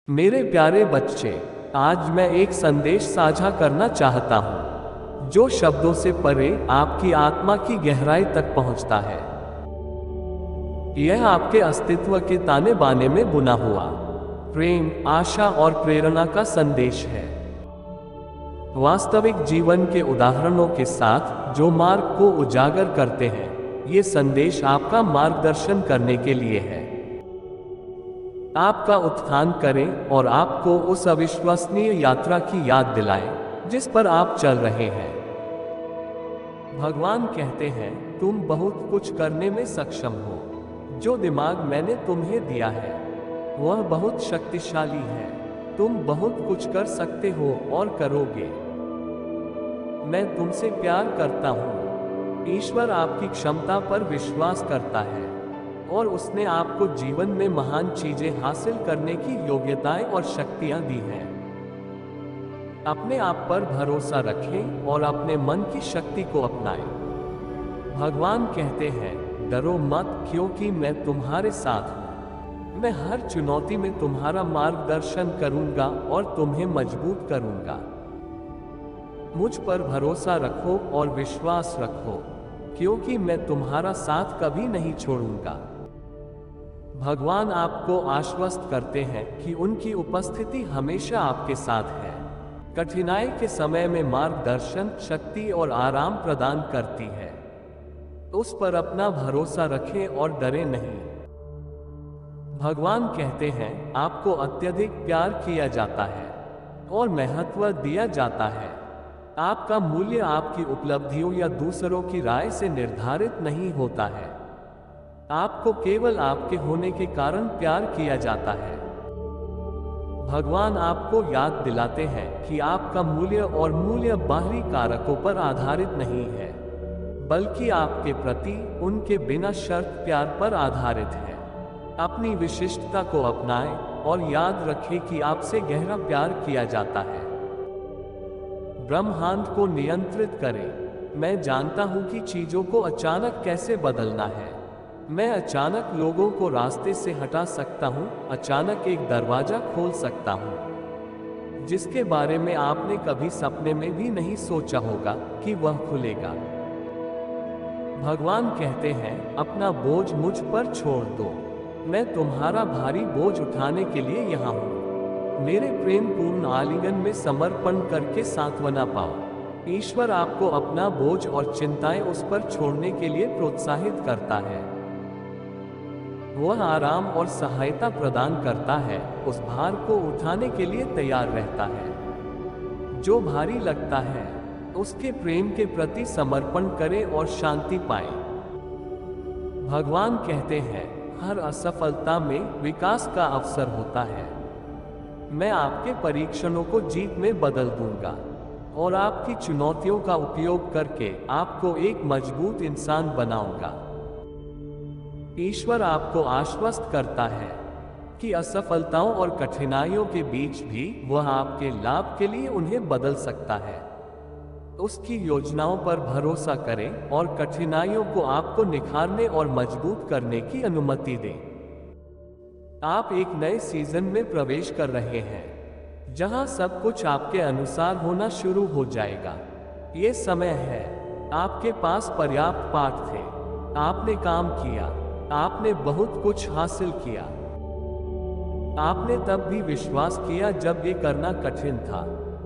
मेरे प्यारे बच्चे, आज मैं एक संदेश साझा करना चाहता हूँ जो शब्दों से परे आपकी आत्मा की गहराई तक पहुँचता है। यह आपके अस्तित्व के ताने बाने में बुना हुआ प्रेम, आशा और प्रेरणा का संदेश है। वास्तविक जीवन के उदाहरणों के साथ जो मार्ग को उजागर करते हैं, ये संदेश आपका मार्गदर्शन करने के लिए है। आपका उत्थान करें और आपको उस अविश्वसनीय यात्रा की याद दिलाएं जिस पर आप चल रहे हैं। भगवान कहते हैं, तुम बहुत कुछ करने में सक्षम हो। जो दिमाग मैंने तुम्हें दिया है वह बहुत शक्तिशाली है। तुम बहुत कुछ कर सकते हो और करोगे। मैं तुमसे प्यार करता हूँ। ईश्वर आपकी क्षमता पर विश्वास करता है और उसने आपको जीवन में महान चीजें हासिल करने की योग्यताएं और शक्तियां दी हैं। अपने आप पर भरोसा रखें और अपने मन की शक्ति को अपनाएं। भगवान कहते हैं, डरो मत क्योंकि मैं तुम्हारे साथ हूं। मैं हर चुनौती में तुम्हारा मार्गदर्शन करूंगा और तुम्हें मजबूत करूंगा। मुझ पर भरोसा रखो और विश्वास रखो क्योंकि मैं तुम्हारा साथ कभी नहीं छोड़ूंगा। भगवान आपको आश्वस्त करते हैं कि उनकी उपस्थिति हमेशा आपके साथ है। कठिनाई के समय में मार्गदर्शन, शक्ति और आराम प्रदान करती है। उस पर अपना भरोसा रखें और डरे नहीं। भगवान कहते हैं, आपको अत्यधिक प्यार किया जाता है और महत्व दिया जाता है। आपका मूल्य आपकी उपलब्धियों या दूसरों की राय से निर्धारित नहीं होता है। आपको केवल आपके होने के कारण प्यार किया जाता है। भगवान आपको याद दिलाते हैं कि आपका मूल्य और मूल्य बाहरी कारकों पर आधारित नहीं है, बल्कि आपके प्रति उनके बिना शर्त प्यार पर आधारित है। अपनी विशिष्टता को अपनाएं और याद रखें कि आपसे गहरा प्यार किया जाता है। ब्रह्मांड को नियंत्रित करें। मैं जानता हूं कि चीजों को अचानक कैसे बदलना है। मैं अचानक लोगों को रास्ते से हटा सकता हूं, अचानक एक दरवाजा खोल सकता हूं जिसके बारे में आपने कभी सपने में भी नहीं सोचा होगा कि वह खुलेगा। भगवान कहते हैं, अपना बोझ मुझ पर छोड़ दो। मैं तुम्हारा भारी बोझ उठाने के लिए यहाँ हूँ। मेरे प्रेम पूर्ण आलिंगन में समर्पण करके सांत्वना पाओ। ईश्वर आपको अपना बोझ और चिंताएं उस पर छोड़ने के लिए प्रोत्साहित करता है। वह आराम और सहायता प्रदान करता है, उस भार को उठाने के लिए तैयार रहता है। जो भारी लगता है उसके प्रेम के प्रति समर्पण करें और शांति पाएं। भगवान कहते हैं, हर असफलता में विकास का अवसर होता है। मैं आपके परीक्षणों को जीत में बदल दूंगा और आपकी चुनौतियों का उपयोग करके आपको एक मजबूत इंसान बनाऊंगा। ईश्वर आपको आश्वस्त करता है कि असफलताओं और कठिनाइयों के बीच भी वह आपके लाभ के लिए उन्हें बदल सकता है। उसकी योजनाओं पर भरोसा करें और कठिनाइयों को आपको निखारने और मजबूत करने की अनुमति दें। आप एक नए सीजन में प्रवेश कर रहे हैं जहां सब कुछ आपके अनुसार होना शुरू हो जाएगा। ये समय है, आपके पास पर्याप्त पाठ थे। आपने काम किया, आपने बहुत कुछ हासिल किया। आपने तब भी विश्वास किया जब ये करना कठिन था।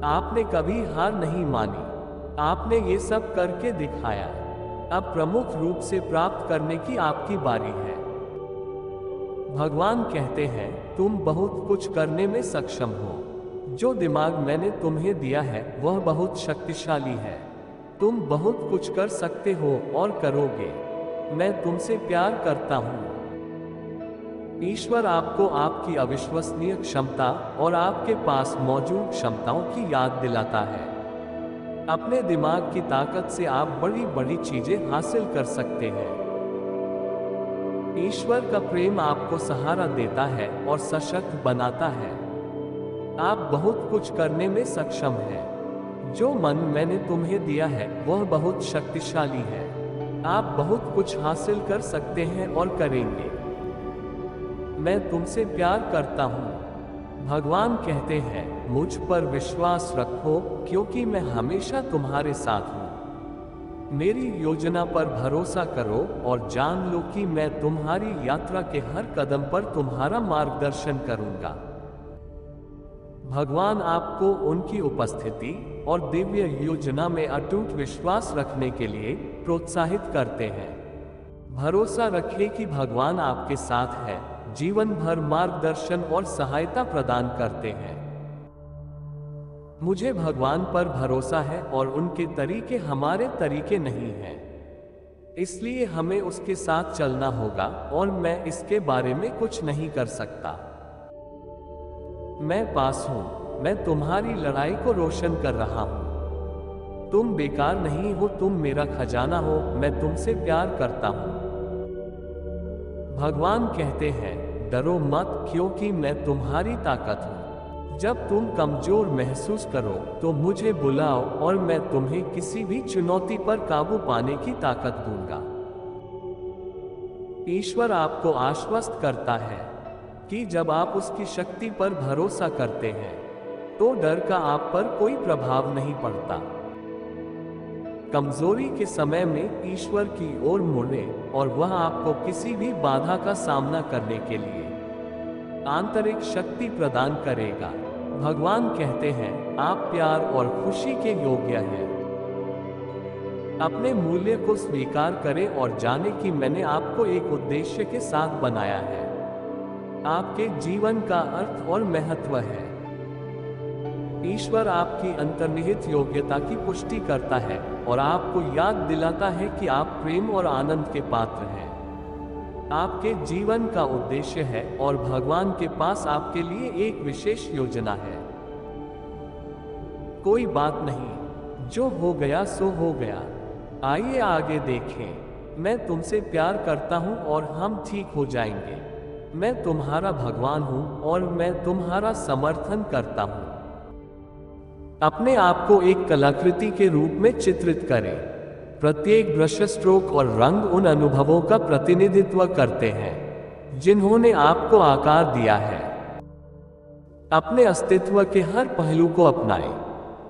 आपने कभी हार नहीं मानी। आपने ये सब करके दिखाया। अब प्रमुख रूप से प्राप्त करने की आपकी बारी है। भगवान कहते हैं, तुम बहुत कुछ करने में सक्षम हो। जो दिमाग मैंने तुम्हें दिया है वह बहुत शक्तिशाली है। तुम बहुत कुछ कर सकते हो और करोगे। मैं तुमसे प्यार करता हूँ। ईश्वर आपको आपकी अविश्वसनीय क्षमता और आपके पास मौजूद क्षमताओं की याद दिलाता है। अपने दिमाग की ताकत से आप बड़ी बड़ी चीजें हासिल कर सकते हैं। ईश्वर का प्रेम आपको सहारा देता है और सशक्त बनाता है। आप बहुत कुछ करने में सक्षम हैं। जो मन मैंने तुम्हें दिया है वह बहुत शक्तिशाली है। आप बहुत कुछ हासिल कर सकते हैं और करेंगे। मैं तुमसे प्यार करता हूँ। भगवान कहते हैं, मुझ पर विश्वास रखो क्योंकि मैं हमेशा तुम्हारे साथ हूँ। मेरी योजना पर भरोसा करो और जान लो कि मैं तुम्हारी यात्रा के हर कदम पर तुम्हारा मार्गदर्शन करूंगा। भगवान आपको उनकी उपस्थिति और दिव्य योजना में अटूट विश्वास रखने के लिए प्रोत्साहित करते हैं। भरोसा रखें कि भगवान आपके साथ है, जीवन भर मार्गदर्शन और सहायता प्रदान करते हैं। मुझे भगवान पर भरोसा है और उनके तरीके हमारे तरीके नहीं हैं। इसलिए हमें उसके साथ चलना होगा और मैं इसके बारे में कुछ नहीं कर सकता। मैं पास हूं, मैं तुम्हारी लड़ाई को रोशन कर रहा हूं। तुम बेकार नहीं हो, तुम मेरा खजाना हो, मैं तुमसे प्यार करता हूं। भगवान कहते हैं, डरो मत क्योंकि मैं तुम्हारी ताकत हूं। जब तुम कमजोर महसूस करो तो मुझे बुलाओ और मैं तुम्हें किसी भी चुनौती पर काबू पाने की ताकत दूंगा। ईश्वर आपको आश्वस्त करता है कि जब आप उसकी शक्ति पर भरोसा करते हैं तो डर का आप पर कोई प्रभाव नहीं पड़ता। कमजोरी के समय में ईश्वर की ओर मुड़ें और वह आपको किसी भी बाधा का सामना करने के लिए आंतरिक शक्ति प्रदान करेगा। भगवान कहते हैं, आप प्यार और खुशी के योग्य हैं। अपने मूल्य को स्वीकार करें और जानें कि मैंने आपको एक उद्देश्य के साथ बनाया है। आपके जीवन का अर्थ और महत्व है। ईश्वर आपकी अंतर्निहित योग्यता की पुष्टि करता है और आपको याद दिलाता है कि आप प्रेम और आनंद के पात्र हैं। आपके जीवन का उद्देश्य है और भगवान के पास आपके लिए एक विशेष योजना है। कोई बात नहीं, जो हो गया सो हो गया। आइए आगे देखें। मैं तुमसे प्यार करता हूं और हम ठीक हो जाएंगे। मैं तुम्हारा भगवान हूं और मैं तुम्हारा समर्थन करता हूं। अपने आप को एक कलाकृति के रूप में चित्रित करें। प्रत्येक ब्रश स्ट्रोक और रंग उन अनुभवों का प्रतिनिधित्व करते हैं जिन्होंने आपको आकार दिया है। अपने अस्तित्व के हर पहलू को अपनाएं,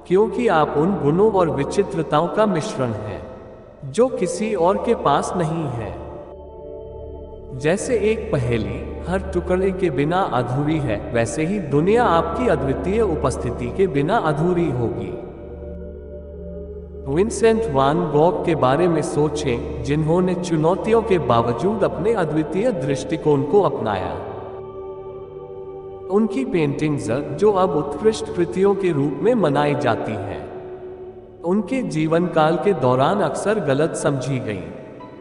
क्योंकि आप उन गुणों और विचित्रताओं का मिश्रण हैं जो किसी और के पास नहीं है। जैसे एक पहेली हर टुकड़े के बिना अधूरी है, वैसे ही दुनिया आपकी अद्वितीय उपस्थिति के बिना अधूरी होगी। विंसेंट वान गॉग के बारे में सोचें, जिन्होंने चुनौतियों के बावजूद अपने अद्वितीय दृष्टिकोण को अपनाया। उनकी पेंटिंग्स, जो अब उत्कृष्ट कृतियों के रूप में मनाई जाती हैं, उनके जीवन काल के दौरान अक्सर गलत समझी गई।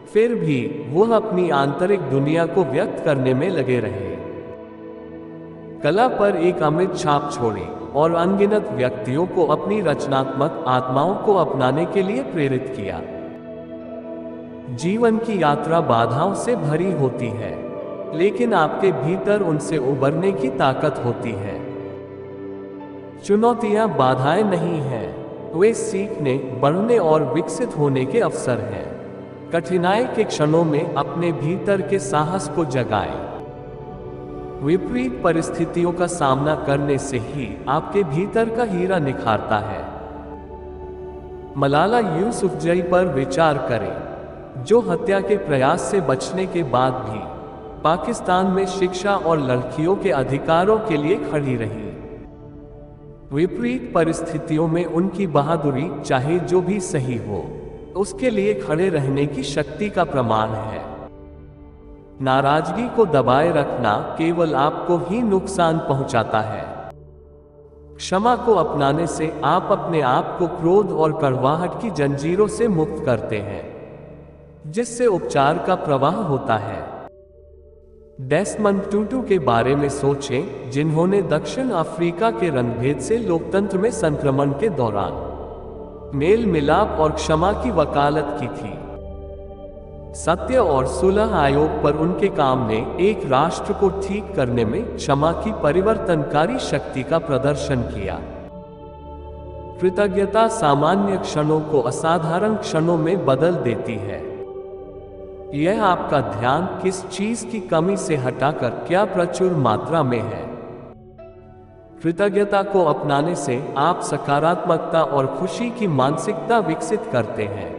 फिर भी वह अपनी आंतरिक दुनिया को व्यक्त करने में लगे रहे। कला पर एक अमिट छाप छोड़ी और अनगिनत व्यक्तियों को अपनी रचनात्मक आत्माओं को अपनाने के लिए प्रेरित किया। जीवन की यात्रा बाधाओं से भरी होती है, लेकिन आपके भीतर उनसे उबरने की ताकत होती है। चुनौतियां बाधाएं नहीं हैं, वे सीखने, बढ़ने और विकसित होने के अवसर हैं। कठिनाई के क्षणों में अपने भीतर के साहस को जगाएं। विपरीत परिस्थितियों का सामना करने से ही आपके भीतर का हीरा निखारता है। मलाला यूसुफजई पर विचार करें, जो हत्या के प्रयास से बचने के बाद भी पाकिस्तान में शिक्षा और लड़कियों के अधिकारों के लिए खड़ी रही। विपरीत परिस्थितियों में उनकी बहादुरी, चाहे जो भी सही हो, उसके लिए खड़े रहने की शक्ति का प्रमाण है। नाराजगी को दबाए रखना केवल आपको ही नुकसान पहुंचाता है। क्षमा को अपनाने से आप अपने आप को क्रोध और कड़वाहट की जंजीरों से मुक्त करते हैं, जिससे उपचार का प्रवाह होता है। डेस्मंड टूटू के बारे में सोचें, जिन्होंने दक्षिण अफ्रीका के रंगभेद से लोकतंत्र में संक्रमण के दौरान मेल मिलाप और क्षमा की वकालत की थी। सत्य और सुलह आयोग पर उनके काम ने एक राष्ट्र को ठीक करने में क्षमा की परिवर्तनकारी शक्ति का प्रदर्शन किया। कृतज्ञता सामान्य क्षणों को असाधारण क्षणों में बदल देती है। यह आपका ध्यान किस चीज की कमी से हटाकर क्या प्रचुर मात्रा में है। कृतज्ञता को अपनाने से आप सकारात्मकता और खुशी की मानसिकता विकसित करते हैं।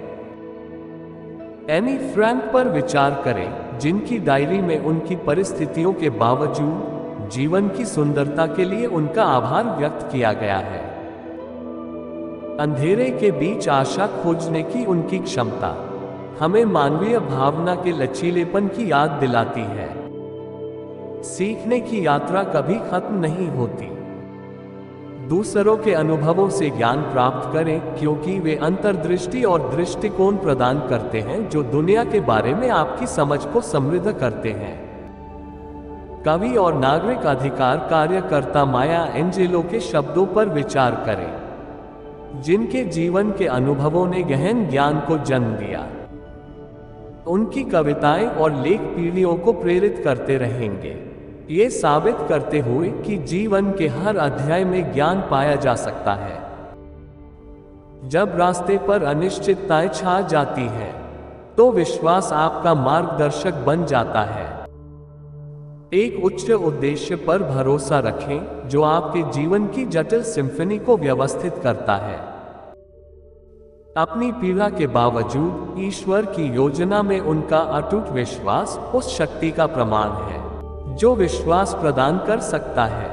एनी फ्रैंक पर विचार करें, जिनकी डायरी में उनकी परिस्थितियों के बावजूद जीवन की सुंदरता के लिए उनका आभार व्यक्त किया गया है। अंधेरे के बीच आशा खोजने की उनकी क्षमता हमें मानवीय भावना के लचीलेपन की याद दिलाती है। सीखने की यात्रा कभी खत्म नहीं होती। दूसरों के अनुभवों से ज्ञान प्राप्त करें, क्योंकि वे अंतर्दृष्टि और दृष्टिकोण प्रदान करते हैं जो दुनिया के बारे में आपकी समझ को समृद्ध करते हैं। कवि और नागरिक अधिकार कार्यकर्ता माया एंजेलो के शब्दों पर विचार करें, जिनके जीवन के अनुभवों ने गहन ज्ञान को जन्म दिया। उनकी कविताएं और लेख पीढ़ियों को प्रेरित करते रहेंगे, ये साबित करते हुए कि जीवन के हर अध्याय में ज्ञान पाया जा सकता है। जब रास्ते पर अनिश्चितताएं छा जाती हैं, तो विश्वास आपका मार्गदर्शक बन जाता है। एक उच्च उद्देश्य पर भरोसा रखें जो आपके जीवन की जटिल सिम्फनी को व्यवस्थित करता है। अपनी पीड़ा के बावजूद ईश्वर की योजना में उनका अटूट विश्वास उस शक्ति का प्रमाण है जो विश्वास प्रदान कर सकता है।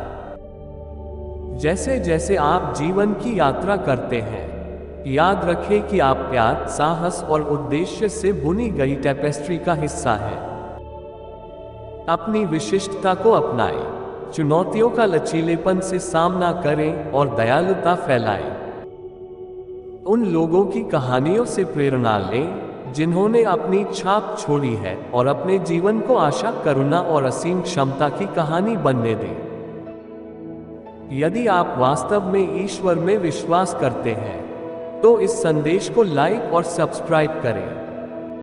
जैसे जैसे आप जीवन की यात्रा करते हैं, याद रखें कि आप प्यार, साहस और उद्देश्य से बुनी गई टेपेस्ट्री का हिस्सा हैं। अपनी विशिष्टता को अपनाएं, चुनौतियों का लचीलेपन से सामना करें और दयालुता फैलाएं। उन लोगों की कहानियों से प्रेरणा लें जिन्होंने अपनी छाप छोड़ी है और अपने जीवन को आशा, करुणा और असीम क्षमता की कहानी बनने दें। यदि आप वास्तव में ईश्वर में विश्वास करते हैं, तो इस संदेश को लाइक और सब्सक्राइब करें।